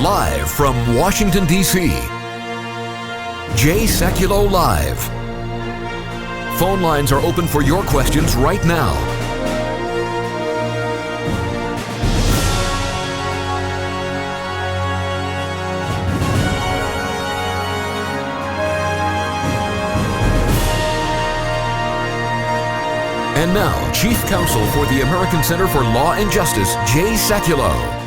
Live from Washington, D.C., Sekulow Live. Phone lines are open for your questions right now. And now, Chief Counsel for the American Center for Law and Justice, Sekulow.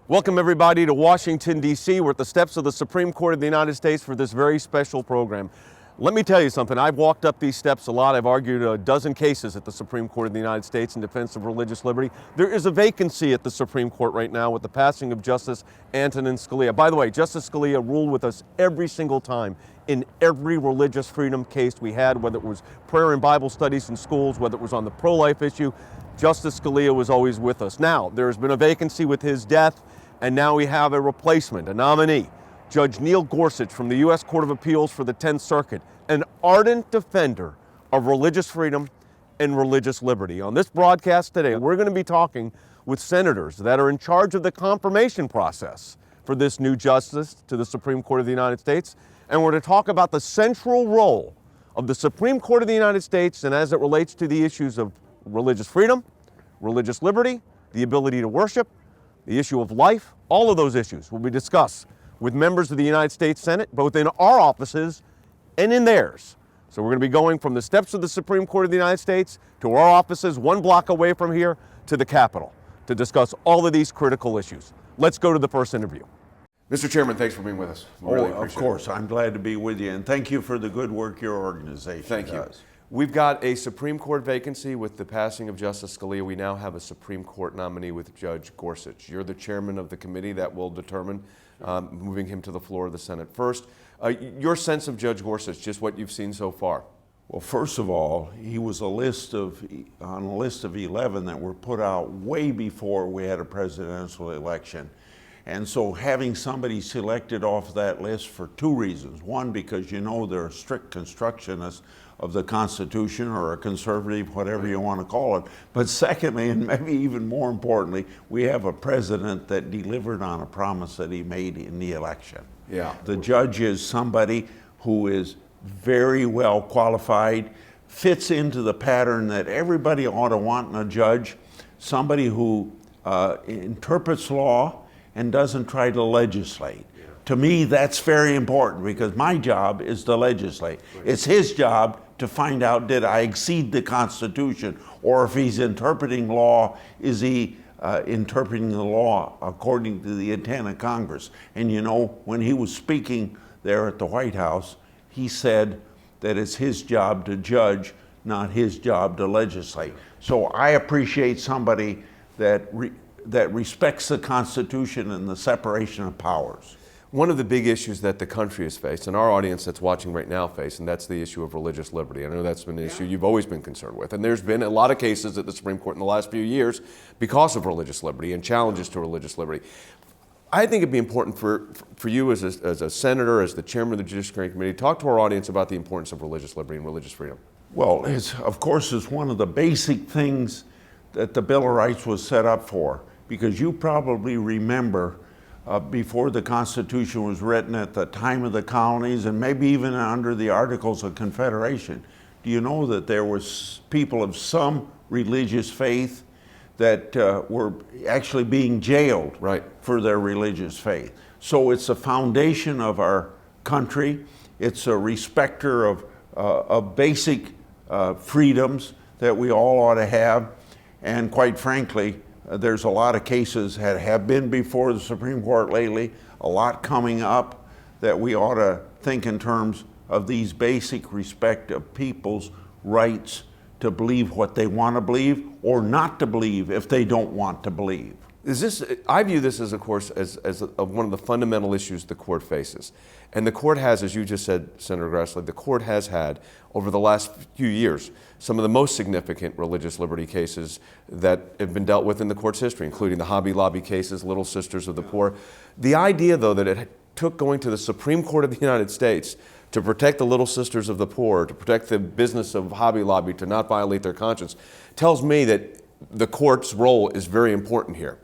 Welcome everybody to Washington, D.C. We're at the steps of the Supreme Court of the United States for this very special program. Let me tell you something. I've walked up these steps a lot. I've argued a dozen cases at the Supreme Court of the United States in defense of religious liberty. There is a vacancy at the Supreme Court right now with the passing of Justice Antonin Scalia. By the way, Justice Scalia ruled with us every single time in every religious freedom case we had, whether it was prayer and Bible studies in schools, whether it was on the pro-life issue. Justice Scalia was always with us. Now, there's been a vacancy with his death, and now we have a replacement, a nominee, Judge Neil Gorsuch from the U.S. Court of Appeals for the 10th Circuit, an ardent defender of religious freedom and religious liberty. On this broadcast today, we're going to be talking with senators that are in charge of the confirmation process for this new justice to the Supreme Court of the United States, and we're going to talk about the central role of the Supreme Court of the United States and as it relates to the issues of religious freedom, religious liberty, the ability to worship, the issue of life. All of those issues will be discussed with members of the United States Senate, both in our offices and in theirs. So we're going to be going from the steps of the Supreme Court of the United States to our offices 1 block away from here to the Capitol to discuss all of these critical issues. Let's go to the first interview. Mr. Chairman, thanks for being with us. Really of course. I'm glad to be with you, and thank you for the good work your organization does. We've got a Supreme Court vacancy with the passing of Justice Scalia. We now have a Supreme Court nominee with Judge Gorsuch. You're the chairman of the committee that will determine moving him to the floor of the Senate. First, your sense of Judge Gorsuch, just what you've seen so far. Well, first of all, he was on a list of 11 that were put out way before we had a presidential election. And so having somebody selected off that list for 2 reasons. One, because you know they're strict constructionists of the Constitution, or a conservative, whatever you want to call it. But secondly, and maybe even more importantly, we have a president that delivered on a promise that he made in the election. Yeah. The judge is somebody who is very well qualified, fits into the pattern that everybody ought to want in a judge, somebody who interprets law and doesn't try to legislate. Yeah. To me, that's very important because my job is to legislate. Right. It's his job to find out, did I exceed the Constitution? Or if he's interpreting law, is he interpreting the law according to the intent of Congress? And you know, when he was speaking there at the White House, he said that it's his job to judge, not his job to legislate. So I appreciate somebody that respects the Constitution and the separation of powers. One of the big issues that the country has faced, and our audience that's watching right now face, and that's the issue of religious liberty. I know that's been an issue you've always been concerned with. And there's been a lot of cases at the Supreme Court in the last few years because of religious liberty and challenges to religious liberty. I think it'd be important for you as a senator, as the chairman of the Judiciary Committee, talk to our audience about the importance of religious liberty and religious freedom. Well, of course, it's one of the basic things that the Bill of Rights was set up for. Because you probably remember before the Constitution was written, at the time of the colonies, and maybe even under the Articles of Confederation, do you know that there was people of some religious faith that were actually being jailed for their religious faith? So it's a foundation of our country. It's a respecter of basic freedoms that we all ought to have. And quite frankly, there's a lot of cases that have been before the Supreme Court lately, a lot coming up, that we ought to think in terms of these basic respect of people's rights to believe what they want to believe or not to believe if they don't want to believe. I view this as, of course, as one of the fundamental issues the court faces. And the court has, as you just said, Senator Grassley, the court has had, over the last few years, some of the most significant religious liberty cases that have been dealt with in the court's history, including the Hobby Lobby cases, Little Sisters of the Poor. The idea, though, that it took going to the Supreme Court of the United States to protect the Little Sisters of the Poor, to protect the business of Hobby Lobby, to not violate their conscience, tells me that the court's role is very important here.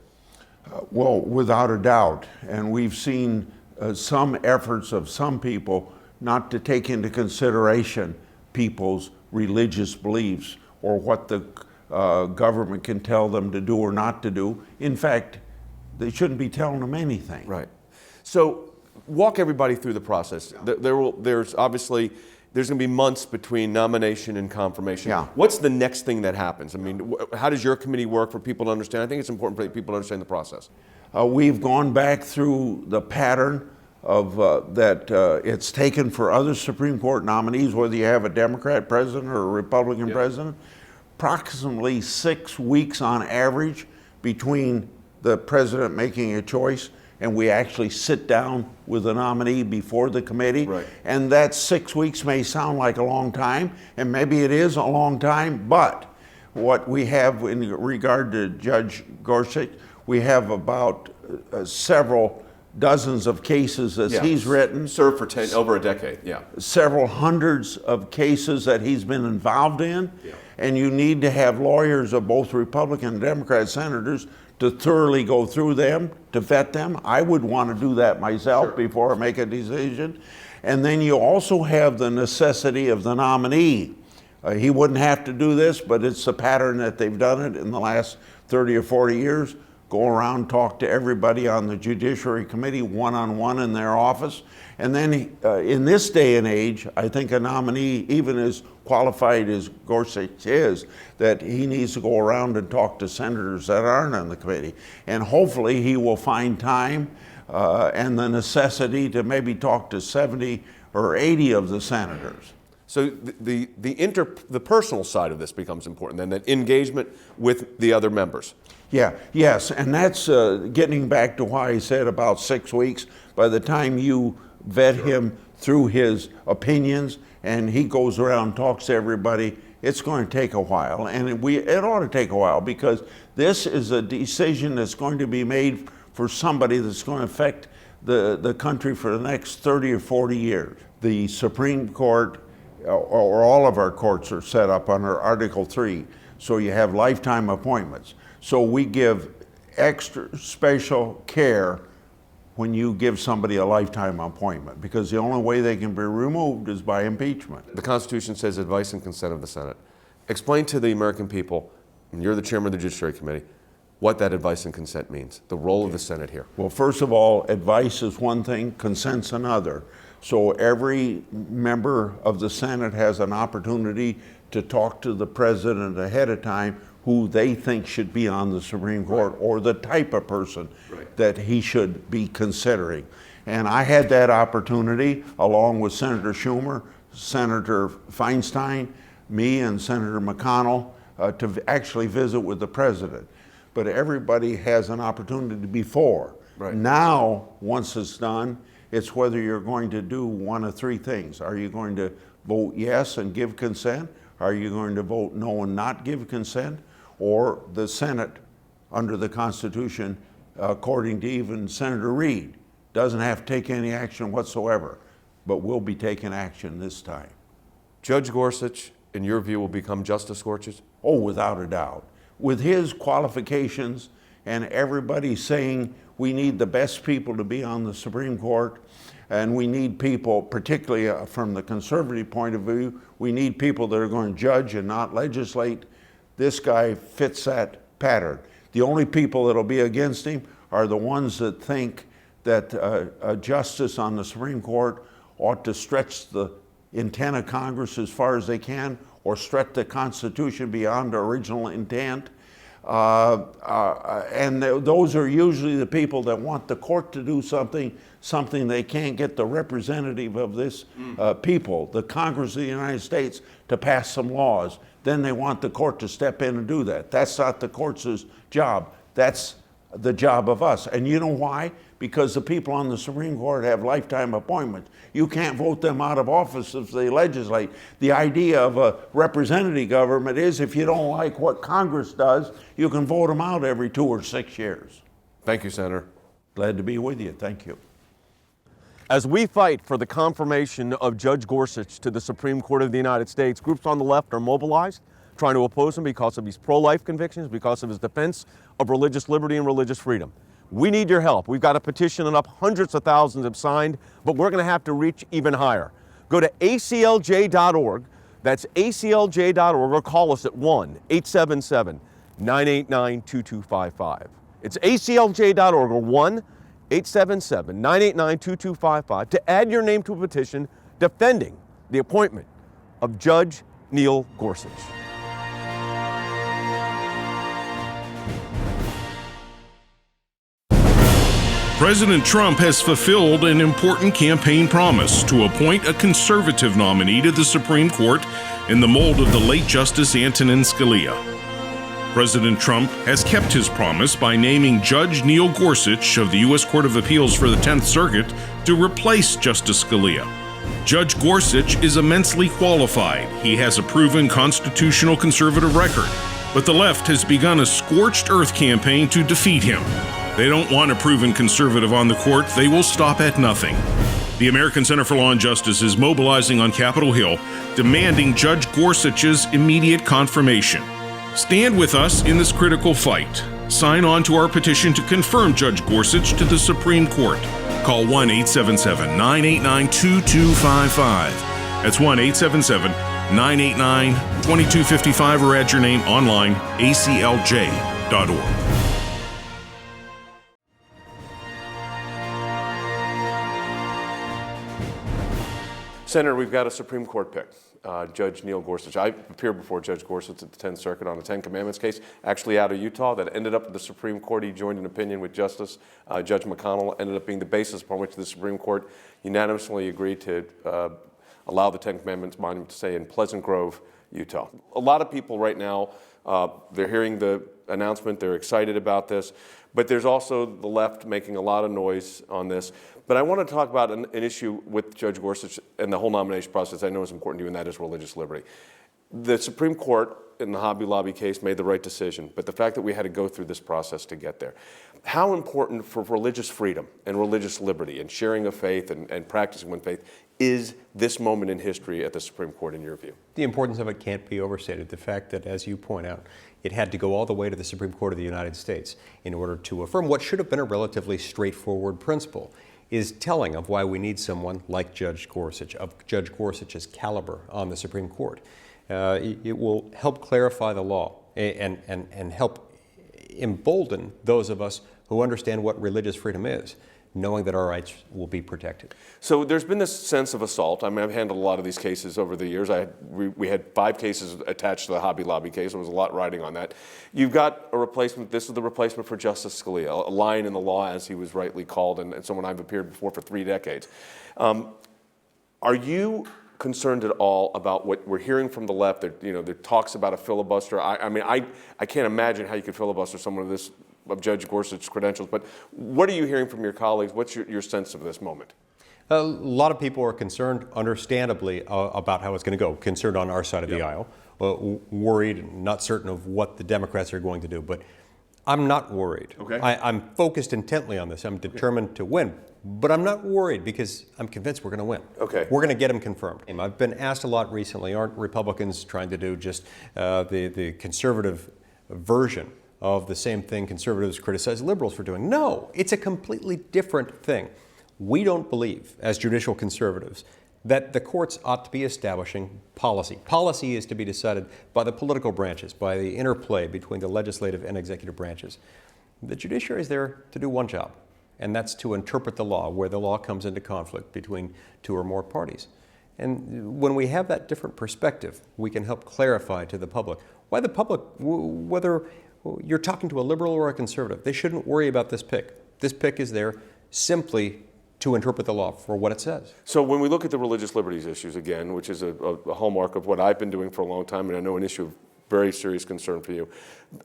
Well, without a doubt. And we've seen some efforts of some people not to take into consideration people's religious beliefs or what the government can tell them to do or not to do. In fact, they shouldn't be telling them anything. Right. So walk everybody through the process. There's obviously, there's going to be months between nomination and confirmation. Yeah. What's the next thing that happens? I mean, how does your committee work for people to understand? I think it's important for people to understand the process. We've gone back through the pattern of that it's taken for other Supreme Court nominees, whether you have a Democrat president or a Republican president, approximately 6 weeks on average between the president making a choice and we actually sit down with the nominee before the committee. Right. And that 6 weeks may sound like a long time, and maybe it is a long time, but what we have in regard to Judge Gorsuch, we have about several dozens of cases that he's written. Served for over a decade, Several hundreds of cases that he's been involved in. And you need to have lawyers of both Republican and Democrat senators to thoroughly go through them, to vet them. I would want to do that myself before I make a decision. And then you also have the necessity of the nominee. He wouldn't have to do this, but it's a pattern that they've done it in the last 30 or 40 years. Go around, talk to everybody on the Judiciary Committee one-on-one in their office. And then in this day and age, I think a nominee, even as qualified as Gorsuch is, that he needs to go around and talk to senators that aren't on the committee. And hopefully he will find time and the necessity to maybe talk to 70 or 80 of the senators. So the personal side of this becomes important then, that engagement with the other members. Yes, and that's getting back to why I said about 6 weeks. By the time you vet him through his opinions and he goes around and talks to everybody, it's going to take a while. And it ought to take a while because this is a decision that's going to be made for somebody that's going to affect the country for the next 30 or 40 years. The Supreme Court, or all of our courts, are set up under Article 3, so you have lifetime appointments. So we give extra special care when you give somebody a lifetime appointment, because the only way they can be removed is by impeachment. The Constitution says advice and consent of the Senate. Explain to the American people, and you're the chairman of the Judiciary Committee, what that advice and consent means, the role of the Senate here. Well, first of all, advice is one thing, consent's another. So every member of the Senate has an opportunity to talk to the president ahead of time who they think should be on the Supreme Court, or the type of person that he should be considering. And I had that opportunity along with Senator Schumer, Senator Feinstein, me, and Senator McConnell to actually visit with the president. But everybody has an opportunity before. Now, once it's done, it's whether you're going to do one of three things. Are you going to vote yes and give consent? Are you going to vote no and not give consent? Or the Senate, under the Constitution, according to even Senator Reid, doesn't have to take any action whatsoever, but will be taking action this time. Judge Gorsuch, in your view, will become Justice Gorsuch? Oh, without a doubt. With his qualifications and everybody saying we need the best people to be on the Supreme Court, and we need people, particularly from the conservative point of view, we need people that are going to judge and not legislate. This guy fits that pattern. The only people that'll be against him are the ones that think that a justice on the Supreme Court ought to stretch the intent of Congress as far as they can, or stretch the Constitution beyond the original intent. And those are usually the people that want the court to do something they can't get the representative of this people, the Congress of the United States, to pass some laws. Then they want the court to step in and do that. That's not the court's job. That's the job of us. And you know why? Because the people on the Supreme Court have lifetime appointments. You can't vote them out of office if they legislate. The idea of a representative government is if you don't like what Congress does, you can vote them out every 2 or 6 years. Thank you, Senator. Glad to be with you. Thank you. As we fight for the confirmation of Judge Gorsuch to the Supreme Court of the United States, groups on the left are mobilized, trying to oppose him because of his pro-life convictions, because of his defense of religious liberty and religious freedom. We need your help. We've got a petition up, hundreds of thousands have signed, but we're going to have to reach even higher. Go to aclj.org. That's aclj.org, or call us at 1-877-989-2255. It's aclj.org, or 1-877-989-2255 to add your name to a petition defending the appointment of Judge Neil Gorsuch. President Trump has fulfilled an important campaign promise to appoint a conservative nominee to the Supreme Court in the mold of the late Justice Antonin Scalia. President Trump has kept his promise by naming Judge Neil Gorsuch of the U.S. Court of Appeals for the 10th Circuit to replace Justice Scalia. Judge Gorsuch is immensely qualified. He has a proven constitutional conservative record, but the left has begun a scorched earth campaign to defeat him. They don't want a proven conservative on the court. They will stop at nothing. The American Center for Law and Justice is mobilizing on Capitol Hill, demanding Judge Gorsuch's immediate confirmation. Stand with us in this critical fight. Sign on to our petition to confirm Judge Gorsuch to the Supreme Court. Call 1-877-989-2255. That's 1-877-989-2255, or add your name online, aclj.org. Senator, we've got a Supreme Court pick, Judge Neil Gorsuch. I appeared before Judge Gorsuch at the 10th Circuit on a Ten Commandments case, actually out of Utah, that ended up at the Supreme Court. He joined an opinion with Justice Judge McConnell, ended up being the basis upon which the Supreme Court unanimously agreed to allow the Ten Commandments monument to stay in Pleasant Grove, Utah. A lot of people right now, they're hearing the announcement, they're excited about this, but there's also the left making a lot of noise on this. But I want to talk about an issue with Judge Gorsuch and the whole nomination process I know is important to you, and that is religious liberty. The Supreme Court in the Hobby Lobby case made the right decision, but the fact that we had to go through this process to get there. How important for religious freedom and religious liberty and sharing of faith and practicing one faith is this moment in history at the Supreme Court in your view? The importance of it can't be overstated. The fact that, as you point out, it had to go all the way to the Supreme Court of the United States in order to affirm what should have been a relatively straightforward principle is telling of why we need someone like Judge Gorsuch, of Judge Gorsuch's caliber on the Supreme Court. It will help clarify the law and help embolden those of us who understand what religious freedom is, knowing that our rights will be protected. So there's been this sense of assault. I mean, I've handled a lot of these cases over the years. We had 5 cases attached to the Hobby Lobby case. There was a lot riding on that. You've got a replacement. This is the replacement for Justice Scalia, a lion in the law, as he was rightly called, and someone I've appeared before for 3 decades. Are you concerned at all about what we're hearing from the left? There talks about a filibuster. I can't imagine how you could filibuster someone of Judge Gorsuch's credentials, but what are you hearing from your colleagues? What's your sense of this moment? A lot of people are concerned, understandably, about how it's going to go, concerned on our side of the aisle, worried and not certain of what the Democrats are going to do. But I'm not worried. Okay. I'm focused intently on this. I'm determined to win. But I'm not worried because I'm convinced we're going to win. Okay. We're going to get him confirmed. I've been asked a lot recently, aren't Republicans trying to do just the conservative version of the same thing conservatives criticize liberals for doing? No, it's a completely different thing. We don't believe, as judicial conservatives, that the courts ought to be establishing policy. Policy is to be decided by the political branches, by the interplay between the legislative and executive branches. The judiciary is there to do one job, and that's to interpret the law where the law comes into conflict between 2 or more parties. And when we have that different perspective, we can help clarify to the public why the public, whether you're talking to a liberal or a conservative, they shouldn't worry about this pick. This pick is there simply to interpret the law for what it says. So when we look at the religious liberties issues again, which is a hallmark of what I've been doing for a long time, and I know an issue of very serious concern for you,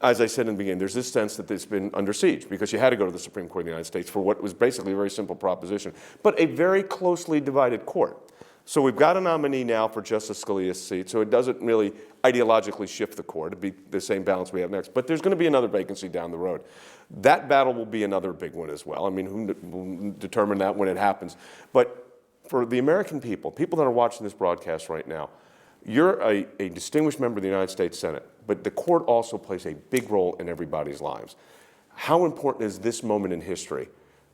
as I said in the beginning, there's this sense that it's been under siege because you had to go to the Supreme Court of the United States for what was basically a very simple proposition, but a very closely divided court. So we've got a nominee now for Justice Scalia's seat, so it doesn't really ideologically shift the court. It'd be the same balance we have next. But there's going to be another vacancy down the road. That battle will be another big one as well. I mean, who will determine that when it happens? But for the American people that are watching this broadcast right now, you're a distinguished member of the United States Senate, but the court also plays a big role in everybody's lives. How important is this moment in history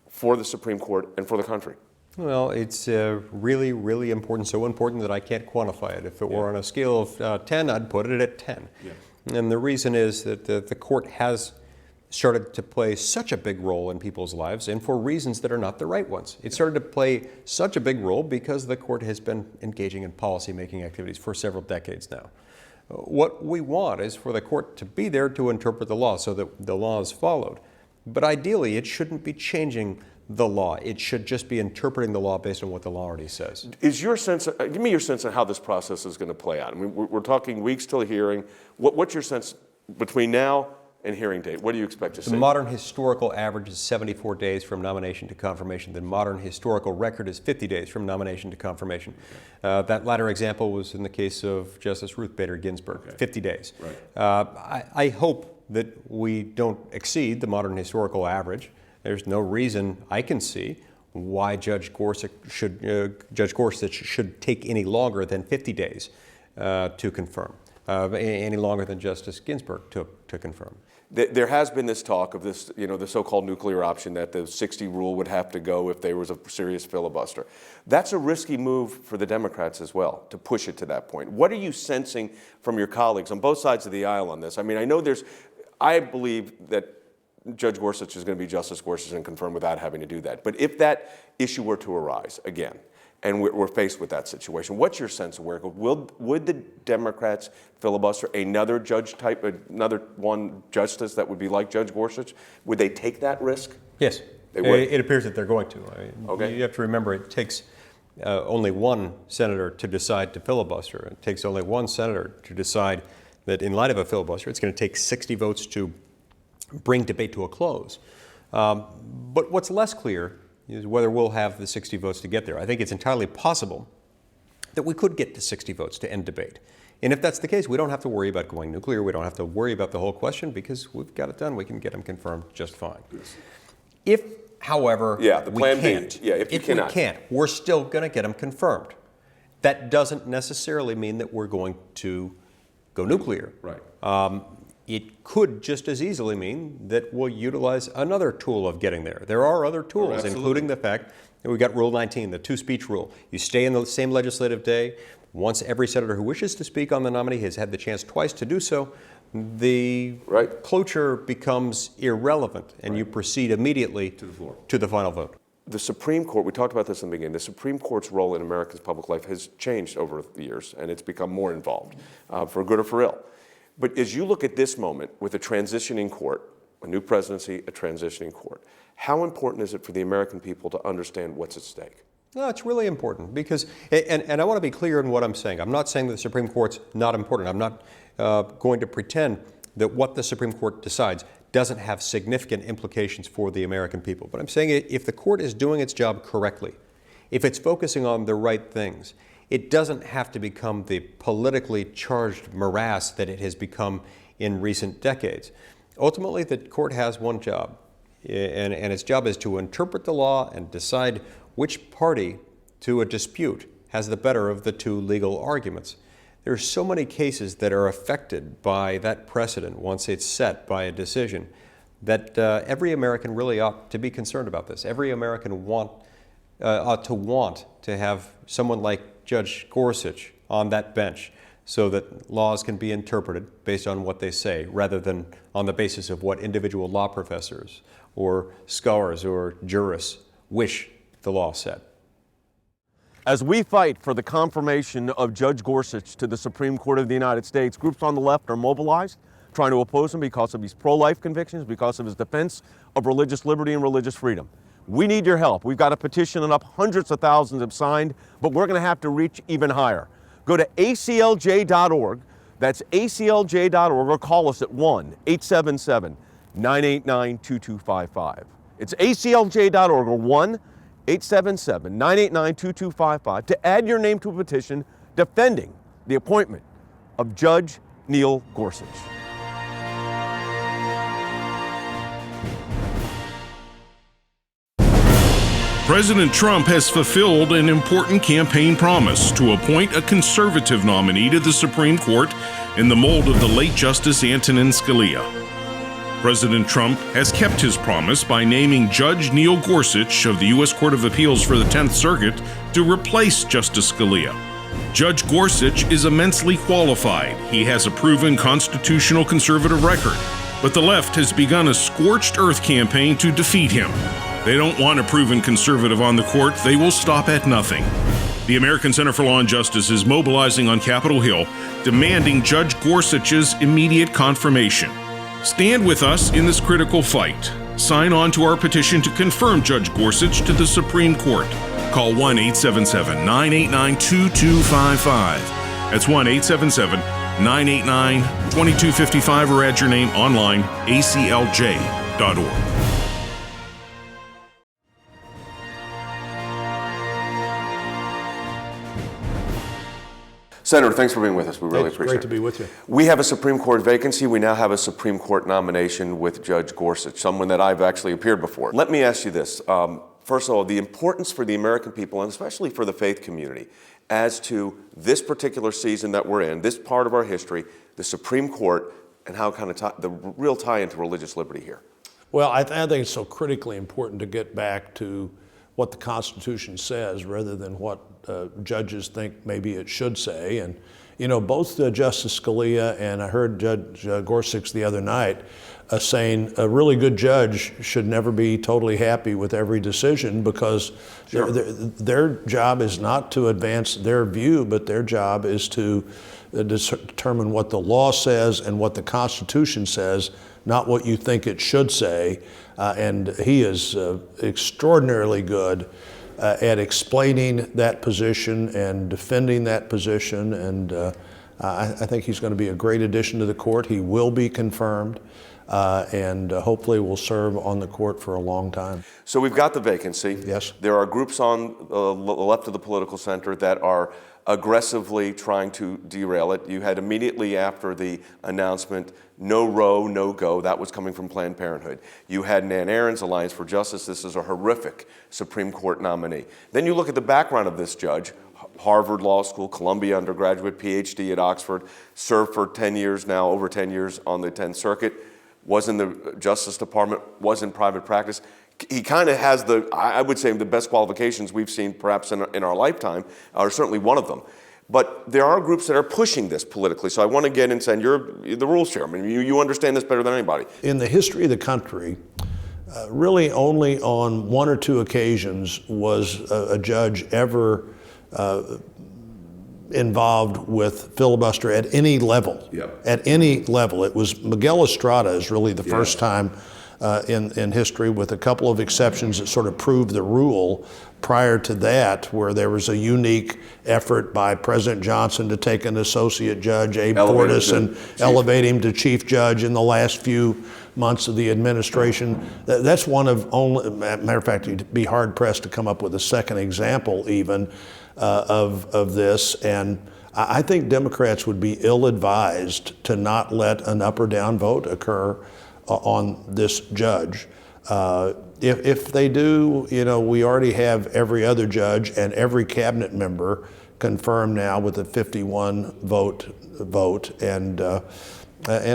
for the Supreme Court and for the country? Well, it's really, really important, so important that I can't quantify it. If it were on a scale of 10, I'd put it at 10. Yeah. And the reason is that the court has started to play such a big role in people's lives, and for reasons that are not the right ones. It started to play such a big role because the court has been engaging in policy-making activities for several decades now. What we want is for the court to be there to interpret the law so that the law is followed. But ideally, it shouldn't be changing the law. It should just be interpreting the law based on what the law already says. Is your sense, give me your sense of how this process is going to play out. I mean, we're talking weeks till hearing. What's your sense between now and hearing date? What do you expect to see? The modern historical average is 74 days from nomination to confirmation. The modern historical record is 50 days from nomination to confirmation. That latter example was in the case of Justice Ruth Bader Ginsburg, 50 days. Right. I hope that we don't exceed the modern historical average. There's no reason I can see why Judge Gorsuch should take any longer than 50 days to confirm, any longer than Justice Ginsburg took to confirm. There has been this talk of this, the so-called nuclear option, that the 60 rule would have to go if there was a serious filibuster. That's a risky move for the Democrats as well, to push it to that point. What are you sensing from your colleagues on both sides of the aisle on this? I mean, I believe that Judge Gorsuch is going to be Justice Gorsuch and confirm without having to do that. But if that issue were to arise again, and we're faced with that situation, what's your sense of where it goes? Would the Democrats filibuster another one justice that would be like Judge Gorsuch? Would they take that risk? Yes, they would. It appears that they're going to. Okay. You have to remember, it takes only one senator to decide to filibuster. It takes only one senator to decide that in light of a filibuster, it's going to take 60 votes to bring debate to a close. But what's less clear is whether we'll have the 60 votes to get there. I think it's entirely possible that we could get to 60 votes to end debate. And if that's the case, we don't have to worry about going nuclear. We don't have to worry about the whole question because we've got it done. We can get them confirmed just fine. Yes. If, however, the plan we can't, B. Yeah, if we can't, we're still going to get them confirmed. That doesn't necessarily mean that we're going to go nuclear. Right. It could just as easily mean that we'll utilize another tool of getting there. There are other tools, including the fact that we've got Rule 19, the two-speech rule. You stay in the same legislative day. Once every senator who wishes to speak on the nominee has had the chance twice to do so, the cloture becomes irrelevant, and you proceed immediately to the floor, to the final vote. The Supreme Court, we talked about this in the beginning, the Supreme Court's role in America's public life has changed over the years, and it's become more involved, for good or for ill. But as you look at this moment with a transitioning court, a new presidency, a transitioning court, how important is it for the American people to understand what's at stake? No, it's really important because, and I want to be clear in what I'm saying. I'm not saying that the Supreme Court's not important. I'm not going to pretend that what the Supreme Court decides doesn't have significant implications for the American people. But I'm saying if the court is doing its job correctly, if it's focusing on the right things, it doesn't have to become the politically charged morass that it has become in recent decades. Ultimately, the court has one job, and its job is to interpret the law and decide which party to a dispute has the better of the two legal arguments. There are so many cases that are affected by that precedent once it's set by a decision that every American really ought to be concerned about this. Every American ought to want to have someone like Judge Gorsuch on that bench so that laws can be interpreted based on what they say rather than on the basis of what individual law professors or scholars or jurists wish the law said. As we fight for the confirmation of Judge Gorsuch to the Supreme Court of the United States, groups on the left are mobilized, trying to oppose him because of his pro-life convictions, because of his defense of religious liberty and religious freedom. We need your help. We've got a petition up, hundreds of thousands have signed, but we're going to have to reach even higher. Go to aclj.org, that's aclj.org, or call us at 1-877-989-2255. It's aclj.org, or 1-877-989-2255 to add your name to a petition defending the appointment of Judge Neil Gorsuch. President Trump has fulfilled an important campaign promise to appoint a conservative nominee to the Supreme Court in the mold of the late Justice Antonin Scalia. President Trump has kept his promise by naming Judge Neil Gorsuch of the U.S. Court of Appeals for the 10th Circuit to replace Justice Scalia. Judge Gorsuch is immensely qualified. He has a proven constitutional conservative record, but the left has begun a scorched earth campaign to defeat him. They don't want a proven conservative on the court. They will stop at nothing. The American Center for Law and Justice is mobilizing on Capitol Hill, demanding Judge Gorsuch's immediate confirmation. Stand with us in this critical fight. Sign on to our petition to confirm Judge Gorsuch to the Supreme Court. Call 1-877-989-2255. That's 1-877-989-2255 or add your name online, aclj.org. Senator, thanks for being with us. We really appreciate it. It's great to be with you. We have a Supreme Court vacancy. We now have a Supreme Court nomination with Judge Gorsuch, someone that I've actually appeared before. Let me ask you this. First of all, the importance for the American people, and especially for the faith community, as to this particular season that we're in, this part of our history, the Supreme Court, and how kind of the real tie into religious liberty here. Well, I think it's so critically important to get back to what the Constitution says rather than what judges think maybe it should say. And, you know, both Justice Scalia and I heard Judge Gorsuch the other night saying a really good judge should never be totally happy with every decision because their job is not to advance their view, but their job is to determine what the law says and what the Constitution says, not what you think it should say. And he is extraordinarily good at explaining that position and defending that position. And I think he's going to be a great addition to the court. He will be confirmed and hopefully will serve on the court for a long time. So we've got the vacancy. Yes. There are groups on the left of the political center that are aggressively trying to derail it. You had immediately after the announcement, no Roe, no go. That was coming from Planned Parenthood. You had Nan Aaron's Alliance for Justice. This is a horrific Supreme Court nominee. Then you look at the background of this judge, Harvard Law School, Columbia undergraduate, PhD at Oxford, served for 10 years now, over 10 years on the 10th Circuit, was in the Justice Department, was in private practice. He kind of has I would say, the best qualifications we've seen perhaps in our lifetime, or certainly one of them. But there are groups that are pushing this politically. So I want to get in saying, you're the rules chairman. You understand this better than anybody. In the history of the country, really only on one or two occasions was a judge ever involved with filibuster at any level. Yep. At any level. It was Miguel Estrada is really the first time in history, with a couple of exceptions that sort of proved the rule. Prior to that, where there was a unique effort by President Johnson to take an associate judge, Abe Fortas, and elevate him to chief judge in the last few months of the administration. That's one of only, matter of fact, you'd be hard pressed to come up with a second example even of this. And I think Democrats would be ill-advised to not let an up or down vote occur on this judge. If they do, you know, we already have every other judge and every cabinet member confirmed now with a 51 vote, and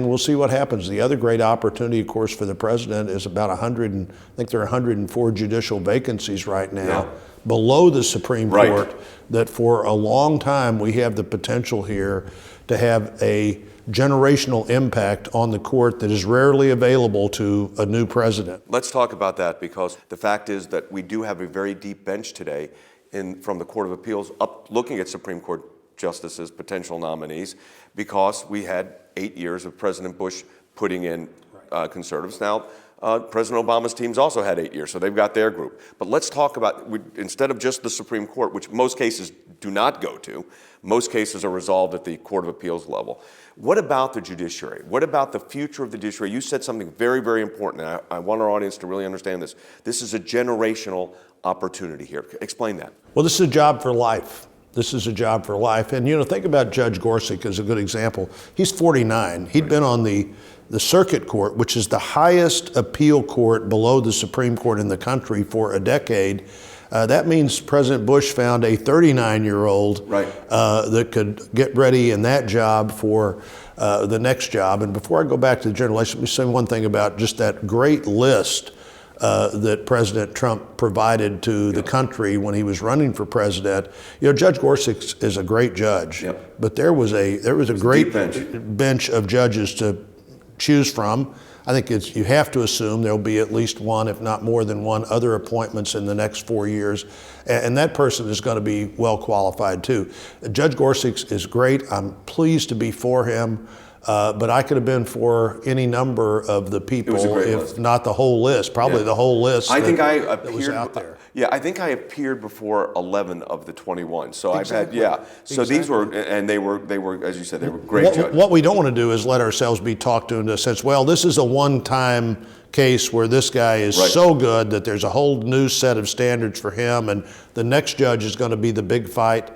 we'll see what happens. The other great opportunity, of course, for the president is about 100, and I think there are 104 judicial vacancies right now below the Supreme Court, that for a long time we have the potential here to have a generational impact on the court that is rarely available to a new president. Let's talk about that, because the fact is that we do have a very deep bench today from the Court of Appeals up looking at Supreme Court justices, potential nominees, because we had 8 years of President Bush putting in conservatives. Now, President Obama's team's also had 8 years, so they've got their group. But let's talk about, instead of just the Supreme Court, which most cases do not go to, most cases are resolved at the Court of Appeals level. What about the judiciary? What about the future of the judiciary? You said something very, very important, and I want our audience to really understand this. This is a generational opportunity here. Explain that. Well, this is a job for life. This is a job for life. And, you know, think about Judge Gorsuch as a good example. He's 49. He'd been on the circuit court, which is the highest appeal court below the Supreme Court in the country, for a decade. That means President Bush found a 39-year-old that could get ready in that job for the next job. And before I go back to the general election, let me say one thing about just that great list that President Trump provided to the country when he was running for president. You know, Judge Gorsuch is a great judge, but there was a great bench of judges to choose from. I think you have to assume there'll be at least one, if not more than one, other appointments in the next 4 years, and that person is going to be well qualified too. Judge Gorsuch is great. I'm pleased to be for him. But I could have been for any number of the people, if not the whole list, probably the whole list. I think I that was appeared out there. Yeah, I think I appeared before 11 of the 21. So I've had, So these were, and they were, as you said, they were great judges. What we don't want to do is let ourselves be talked into a sense, well, this is a one-time case where this guy is so good that there's a whole new set of standards for him, and the next judge is going to be the big fight.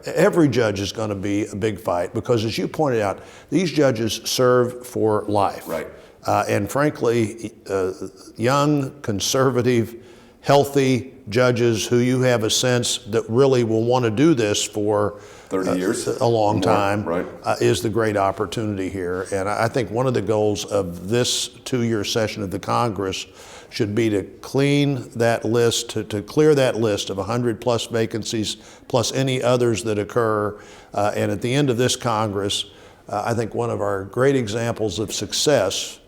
Every judge is going to be a big fight because, as you pointed out, these judges serve for life. And frankly, young, conservative, healthy judges who you have a sense that really will want to do this for 30 years, a long time, is the great opportunity here. And I think one of the goals of this 2-year session of the Congress should be to clean that list, to clear that list of 100 plus vacancies, plus any others that occur. And at the end of this Congress, I think one of our great examples of success,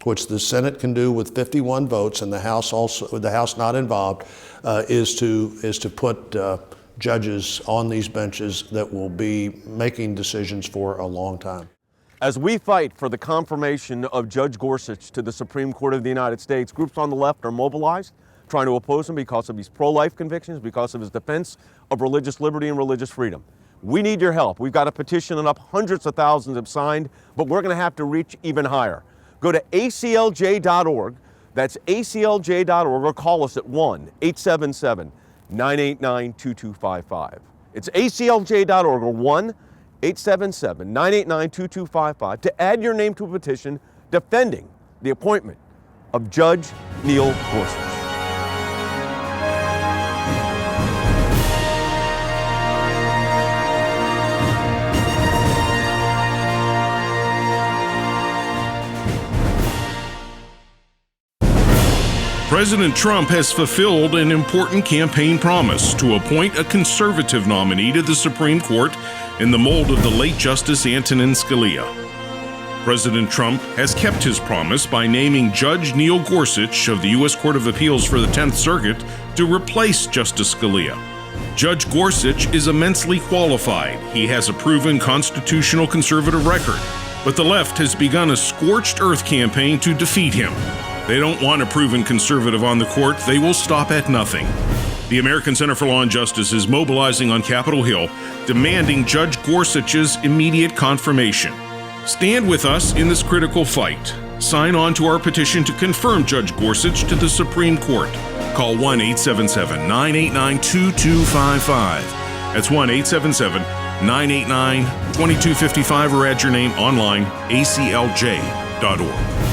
which the Senate can do with 51 votes and the House also, with the House not involved, is to put judges on these benches that will be making decisions for a long time. As we fight for the confirmation of Judge Gorsuch to the Supreme Court of the United States, groups on the left are mobilized, trying to oppose him because of his pro-life convictions, because of his defense of religious liberty and religious freedom. We need your help. We've got a petition up, hundreds of thousands have signed, but we're going to have to reach even higher. Go to aclj.org, that's aclj.org, or call us at 1-877-989-2255. It's aclj.org or 1-877-989-2255 to add your name to a petition defending the appointment of Judge Neil Gorsuch. President Trump has fulfilled an important campaign promise to appoint a conservative nominee to the Supreme Court in the mold of the late Justice Antonin Scalia. President Trump has kept his promise by naming Judge Neil Gorsuch of the U.S. Court of Appeals for the 10th Circuit to replace Justice Scalia. Judge Gorsuch is immensely qualified. He has a proven constitutional conservative record, but the left has begun a scorched earth campaign to defeat him. They don't want a proven conservative on the court. They will stop at nothing. The American Center for Law and Justice is mobilizing on Capitol Hill, demanding Judge Gorsuch's immediate confirmation. Stand with us in this critical fight. Sign on to our petition to confirm Judge Gorsuch to the Supreme Court. Call 1-877-989-2255. That's 1-877-989-2255, or add your name online, aclj.org.